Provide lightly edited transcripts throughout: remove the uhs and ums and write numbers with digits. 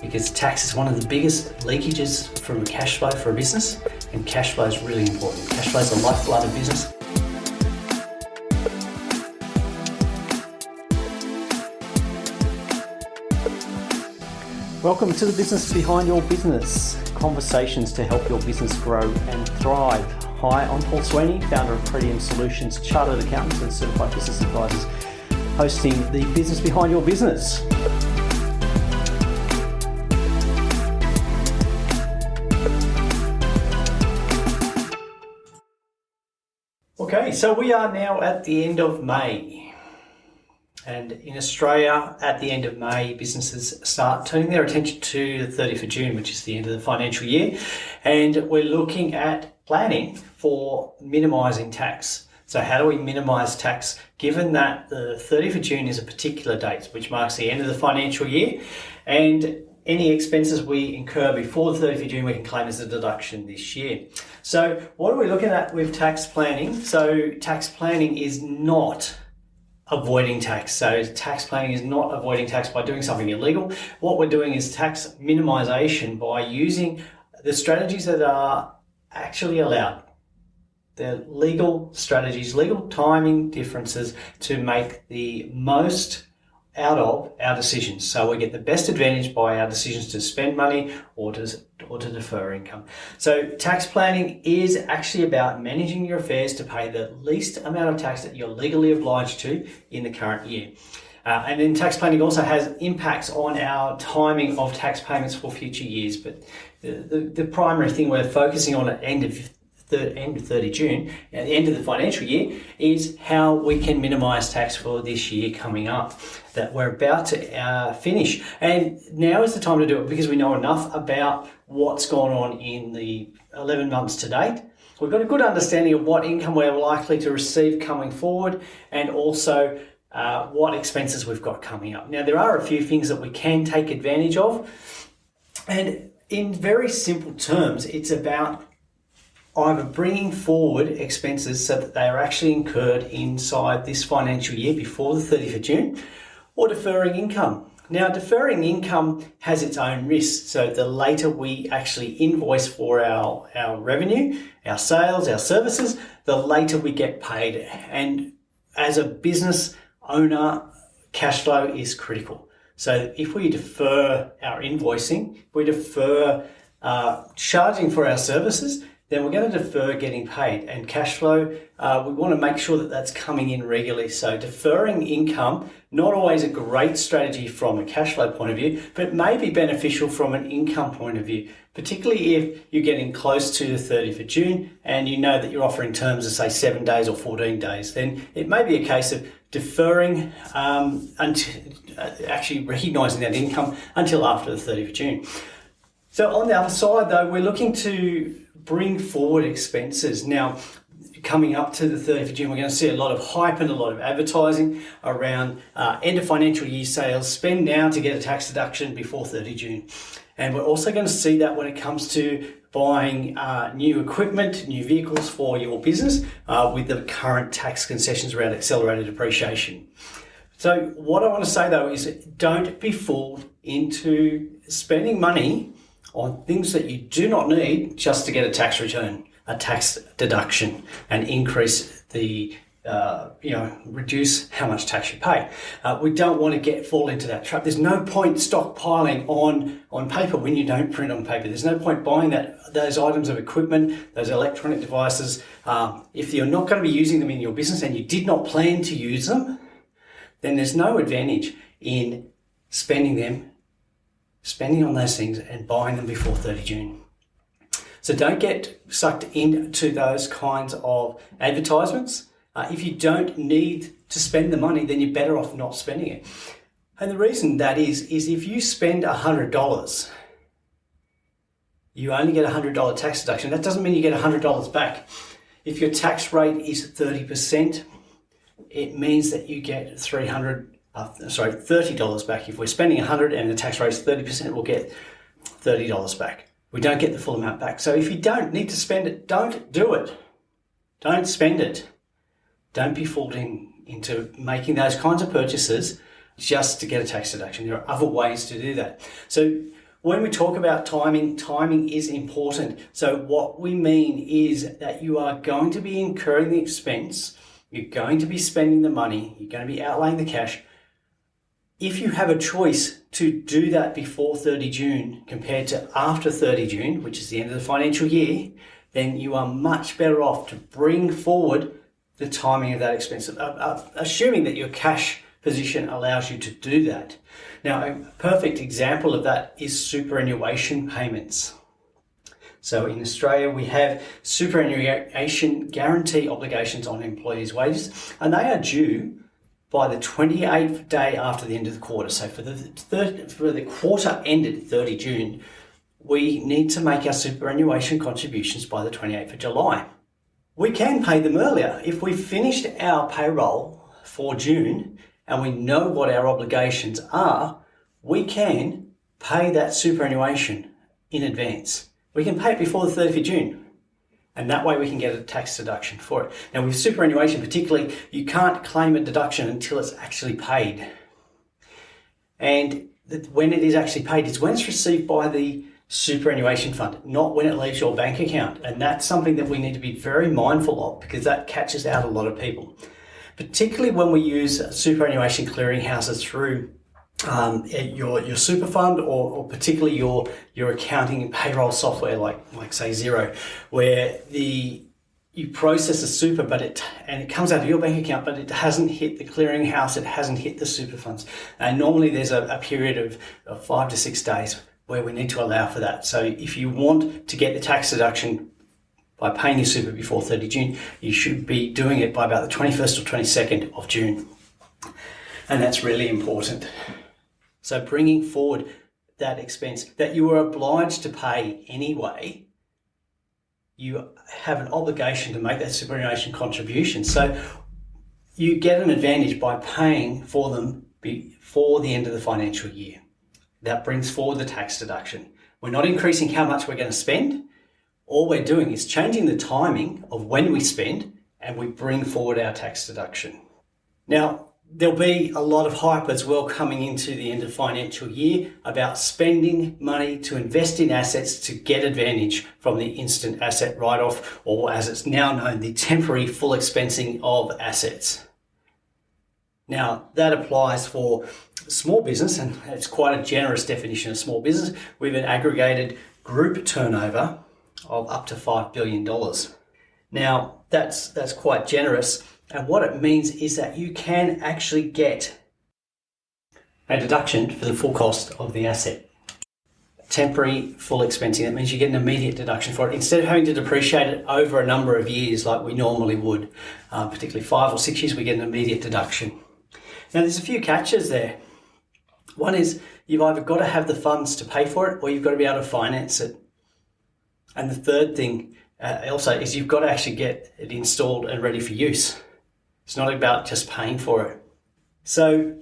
because tax is one of the biggest leakages from cash flow for a business, and cash flow is really important. Cash flow is the lifeblood of business. Welcome to the Business Behind Your Business, conversations to help your business grow and thrive. Hi, I'm Paul Sweeney, founder of Pretium Solutions, chartered accountants and certified business advisors, hosting the Business Behind Your Business. Okay, so we are now at the end of May. And in Australia, at the end of May, businesses start turning their attention to the 30th of June, which is the end of the financial year. And we're looking at planning for minimising tax. So how do we minimise tax, given that the 30th of June is a particular date, which marks the end of the financial year, and any expenses we incur before the 30th of June, we can claim as a deduction this year. So what are we looking at with tax planning? So tax planning is not avoiding tax. So tax planning is not avoiding tax by doing something illegal. What we're doing is tax minimization by using the strategies that are actually allowed. They're legal strategies, legal timing differences to make the most out of our decisions. So we get the best advantage by our decisions to spend money or to defer income. So tax planning is actually about managing your affairs to pay the least amount of tax that you're legally obliged to in the current year. And then tax planning also has impacts on our timing of tax payments for future years. But the primary thing we're focusing on at the end of 30 June, at the end of the financial year, is how we can minimise tax for this year coming up that we're about to finish. And now is the time to do it because we know enough about what's gone on in the 11 months to date. We've got a good understanding of what income we're likely to receive coming forward, and also what expenses we've got coming up. Now, there are a few things that we can take advantage of, and in very simple terms, it's about either bringing forward expenses so that they are actually incurred inside this financial year before the 30th of June, or deferring income. Now, deferring income has its own risks. So the later we actually invoice for our revenue, our sales, our services, the later we get paid. And as a business owner, cash flow is critical. So if we defer our invoicing, we defer charging for our services, then we're going to defer getting paid. And cash flow, we want to make sure that that's coming in regularly. So deferring income, not always a great strategy from a cash flow point of view, but may be beneficial from an income point of view, particularly if you're getting close to the 30th of June and you know that you're offering terms of say 7 days or 14 days, then it may be a case of deferring actually recognising that income until after the 30th of June. So on the other side though, we're looking to bring forward expenses. Now, coming up to the 30th of June, we're going to see a lot of hype and a lot of advertising around end of financial year sales, spend now to get a tax deduction before 30 June. And we're also going to see that when it comes to buying new equipment, new vehicles for your business with the current tax concessions around accelerated depreciation. So what I want to say though is don't be fooled into spending money on things that you do not need just to get a tax return, a tax deduction, and increase the, reduce how much tax you pay. We don't want to fall into that trap. There's no point stockpiling on paper when you don't print on paper. There's no point buying those items of equipment, those electronic devices. If you're not going to be using them in your business and you did not plan to use them, then there's no advantage in spending on those things and buying them before 30 June. So don't get sucked into those kinds of advertisements. If you don't need to spend the money, then you're better off not spending it. And the reason that is if you spend $100, you only get a $100 tax deduction. That doesn't mean you get $100 back. If your tax rate is 30%, it means that you get $30 back. If we're spending $100 and the tax rate is 30%, we'll get $30 back. We don't get the full amount back. So if you don't need to spend it, don't do it. Don't spend it. Don't be fooled into making those kinds of purchases just to get a tax deduction. There are other ways to do that. So When we talk about timing is important. So what we mean is that you are going to be incurring the expense, you're going to be spending the money, you're going to be outlaying the cash. If you have a choice to do that before 30 June compared to after 30 June, which is the end of the financial year, then you are much better off to bring forward the timing of that expense, assuming that your cash position allows you to do that. Now, a perfect example of that is superannuation payments. So in Australia, we have superannuation guarantee obligations on employees' wages, and they are due by the 28th day after the end of the quarter. So for the quarter ended 30 June, we need to make our superannuation contributions by the 28th of July. We can pay them earlier. If we finished our payroll for June and we know what our obligations are, we can pay that superannuation in advance. We can pay it before the 30th of June, and that way we can get a tax deduction for it. Now with superannuation particularly, you can't claim a deduction until it's actually paid. And when it is actually paid, it's when it's received by the superannuation fund, not when it leaves your bank account. And that's something that we need to be very mindful of, because that catches out a lot of people, particularly when we use superannuation clearinghouses through your super fund, or particularly your accounting and payroll software like say Xero, where you process a super and it comes out of your bank account, but it hasn't hit the clearinghouse, it hasn't hit the super funds. And normally there's a period of 5 to 6 days where we need to allow for that. So if you want to get the tax deduction by paying your super before 30 June, you should be doing it by about the 21st or 22nd of June. And that's really important. So bringing forward that expense that you are obliged to pay anyway, you have an obligation to make that superannuation contribution. So you get an advantage by paying for them before the end of the financial year. That brings forward the tax deduction. We're not increasing how much we're going to spend. All we're doing is changing the timing of when we spend, and we bring forward our tax deduction. Now, there'll be a lot of hype as well coming into the end of financial year about spending money to invest in assets to get advantage from the instant asset write-off, or as it's now known, the temporary full expensing of assets. Now, that applies for small business, and it's quite a generous definition of small business, with an aggregated group turnover of up to $5 billion. Now, that's quite generous. And what it means is that you can actually get a deduction for the full cost of the asset. Temporary full expensing, that means you get an immediate deduction for it. Instead of having to depreciate it over a number of years like we normally would, particularly 5 or 6 years, we get an immediate deduction. Now there's a few catches there. One is you've either got to have the funds to pay for it, or you've got to be able to finance it. And the third thing also is you've got to actually get it installed and ready for use. It's not about just paying for it. So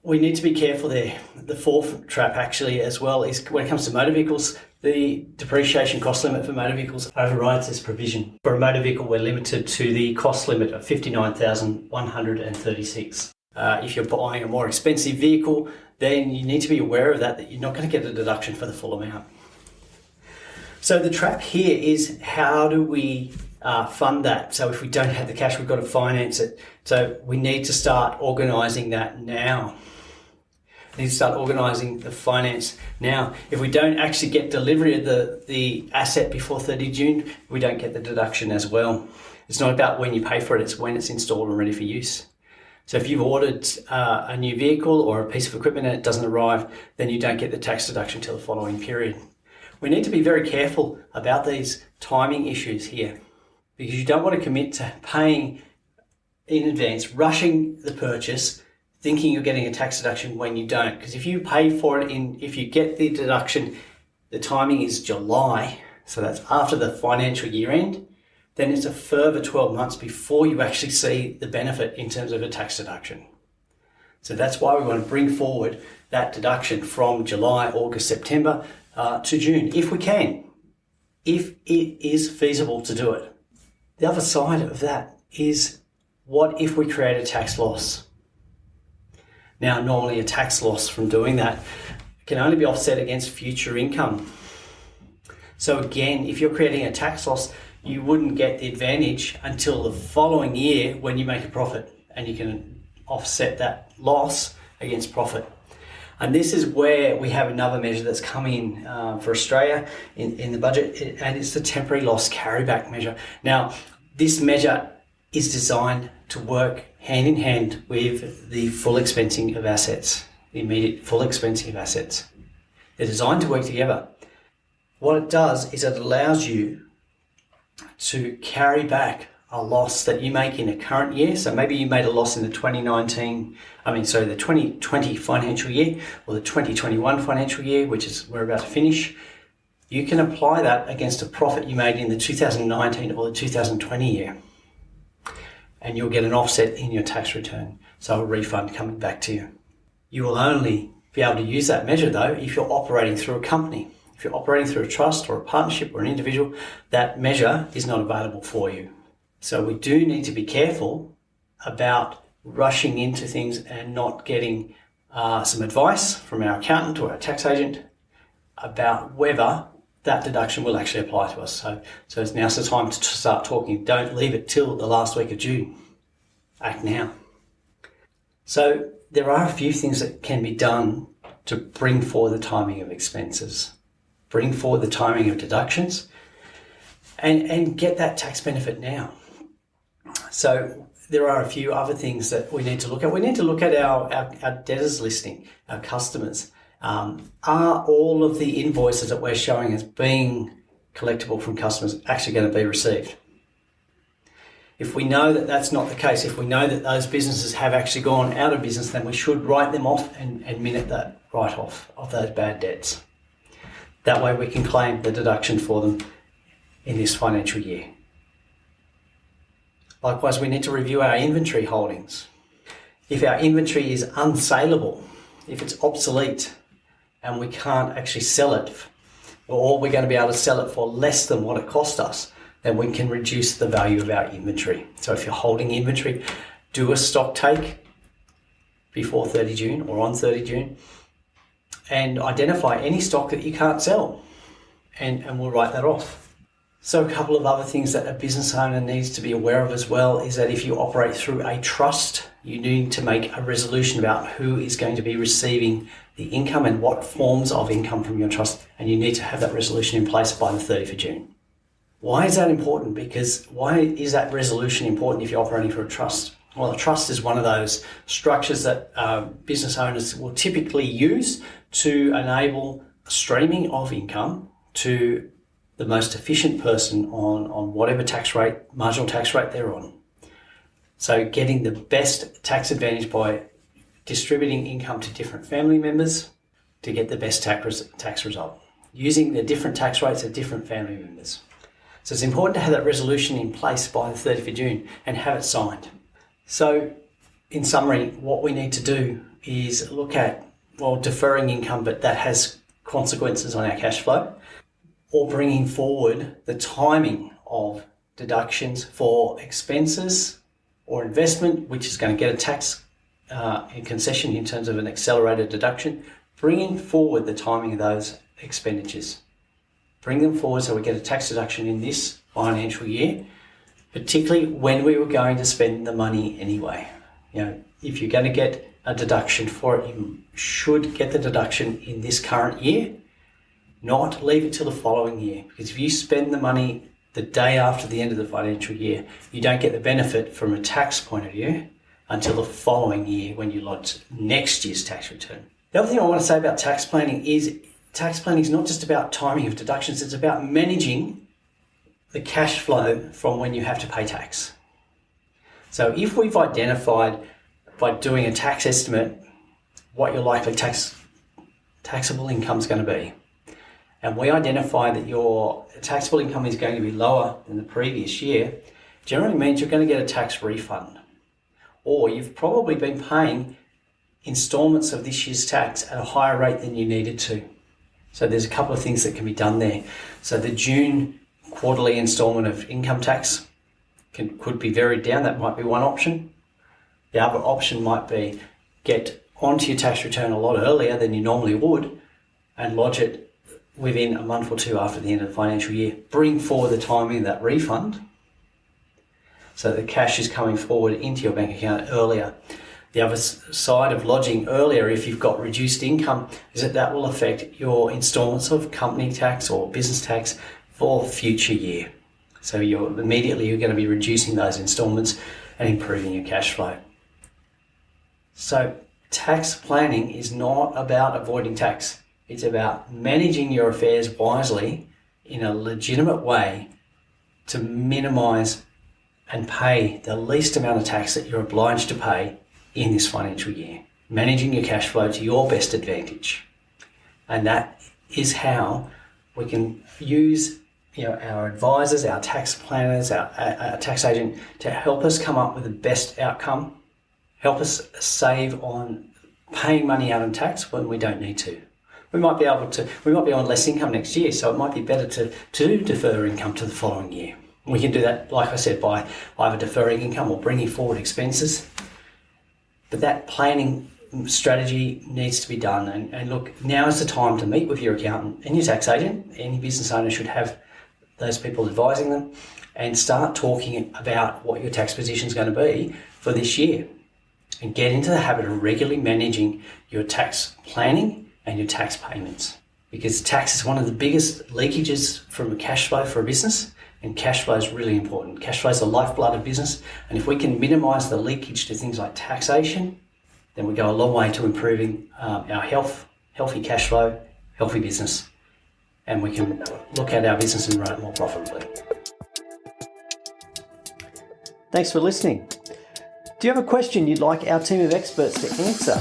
we need to be careful there. The fourth trap actually as well is when it comes to motor vehicles, the depreciation cost limit for motor vehicles overrides this provision. For a motor vehicle, we're limited to the cost limit of $59,136. If you're buying a more expensive vehicle, then you need to be aware of that you're not going to get a deduction for the full amount. So the trap here is, how do we fund that? So if we don't have the cash, we've got to finance it. So we need to start organising that now. We need to start organising the finance now. If we don't actually get delivery of the asset before 30 June, we don't get the deduction as well. It's not about when you pay for it, it's when it's installed and ready for use. So if you've ordered a new vehicle or a piece of equipment and it doesn't arrive, then you don't get the tax deduction till the following period. We need to be very careful about these timing issues here, because you don't want to commit to paying in advance, rushing the purchase, thinking you're getting a tax deduction when you don't. Because if you pay for it if you get the deduction, the timing is July, so that's after the financial year end, then it's a further 12 months before you actually see the benefit in terms of a tax deduction. So that's why we want to bring forward that deduction from July, August, September to June, if we can, if it is feasible to do it. The other side of that is, what if we create a tax loss? Now, normally a tax loss from doing that can only be offset against future income. So again, if you're creating a tax loss, you wouldn't get the advantage until the following year when you make a profit, and you can offset that loss against profit. And this is where we have another measure that's coming in for Australia in the budget, and it's the temporary loss carryback measure. Now, this measure is designed to work hand in hand with the full expensing of assets, the immediate full expensing of assets. They're designed to work together. What it does is it allows you to carry back a loss that you make in a current year. So maybe you made a loss in the 2020 financial year, or the 2021 financial year, which is we're about to finish. You can apply that against a profit you made in the 2019 or the 2020 year, and you'll get an offset in your tax return. So a refund coming back to you. You will only be able to use that measure though if you're operating through a company. If you're operating through a trust or a partnership or an individual, that measure is not available for you. So we do need to be careful about rushing into things and not getting some advice from our accountant or our tax agent about whether that deduction will actually apply to us. So it's now's the time to start talking. Don't leave it till the last week of June. Act now. So there are a few things that can be done to bring forward the timing of expenses, bring forward the timing of deductions, and get that tax benefit now. So there are a few other things that we need to look at. We need to look at our debtors listing, our customers. Are all of the invoices that we're showing as being collectible from customers actually going to be received? If we know that that's not the case, if we know that those businesses have actually gone out of business, then we should write them off and minute that write-off of those bad debts. That way we can claim the deduction for them in this financial year. Likewise, we need to review our inventory holdings. If our inventory is unsaleable, if it's obsolete and we can't actually sell it, or we're going to be able to sell it for less than what it cost us, then we can reduce the value of our inventory. So if you're holding inventory, do a stock take before 30 June or on 30 June and identify any stock that you can't sell, and we'll write that off. So a couple of other things that a business owner needs to be aware of as well is that if you operate through a trust, you need to make a resolution about who is going to be receiving the income and what forms of income from your trust, and you need to have that resolution in place by the 30th of June. Why is that important? Because why is that resolution important if you're operating for a trust? Well, a trust is one of those structures that business owners will typically use to enable streaming of income to the most efficient person on whatever tax rate, marginal tax rate they're on. So getting the best tax advantage by distributing income to different family members to get the best tax result, using the different tax rates of different family members. So it's important to have that resolution in place by the 30th of June and have it signed. So in summary, what we need to do is look at, deferring income, but that has consequences on our cash flow, or bringing forward the timing of deductions for expenses or investment, which is going to get a tax concession in terms of an accelerated deduction, bringing forward the timing of those expenditures. Bring them forward so we get a tax deduction in this financial year, particularly when we were going to spend the money anyway. If you're going to get a deduction for it, you should get the deduction in this current year, not leave it till the following year. Because if you spend the money the day after the end of the financial year, you don't get the benefit from a tax point of view until the following year when you lodge next year's tax return. The other thing I want to say about tax planning is not just about timing of deductions, it's about managing the cash flow from when you have to pay tax. So if we've identified by doing a tax estimate what your likely taxable income is going to be, and we identify that your taxable income is going to be lower than the previous year, generally means you're going to get a tax refund. Or you've probably been paying instalments of this year's tax at a higher rate than you needed to. So there's a couple of things that can be done there. So the June quarterly instalment of income tax could be varied down. That might be one option. The other option might be get onto your tax return a lot earlier than you normally would and lodge it within a month or two after the end of the financial year. Bring forward the timing of that refund so the cash is coming forward into your bank account earlier. The other side of lodging earlier, if you've got reduced income, is that will affect your instalments of company tax or business tax for future year. So you're going to be reducing those instalments and improving your cash flow. So tax planning is not about avoiding tax. It's about managing your affairs wisely in a legitimate way to minimise and pay the least amount of tax that you're obliged to pay in this financial year. Managing your cash flow to your best advantage. And that is how we can use our advisors, our tax planners, our tax agent to help us come up with the best outcome, help us save on paying money out in tax when we don't need to. We might be on less income next year, so it might be better to defer income to the following year. We can do that, like I said, by either deferring income or bringing forward expenses. But that planning strategy needs to be done. And look, now is the time to meet with your accountant and your tax agent. Any business owner should have those people advising them and start talking about what your tax position is going to be for this year. And get into the habit of regularly managing your tax planning and your tax payments. Because tax is one of the biggest leakages from a cash flow for a business. And cash flow is really important. Cash flow is the lifeblood of business. And if we can minimise the leakage to things like taxation, then we go a long way to improving our healthy cash flow, healthy business. And we can look at our business and run it more profitably. Thanks for listening. Do you have a question you'd like our team of experts to answer?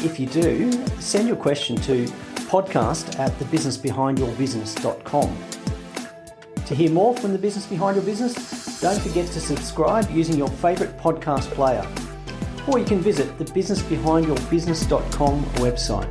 If you do, send your question to podcast@thebusinessbehindyourbusiness.com. To hear more from The Business Behind Your Business, don't forget to subscribe using your favourite podcast player. Or you can visit the businessbehindyourbusiness.com website.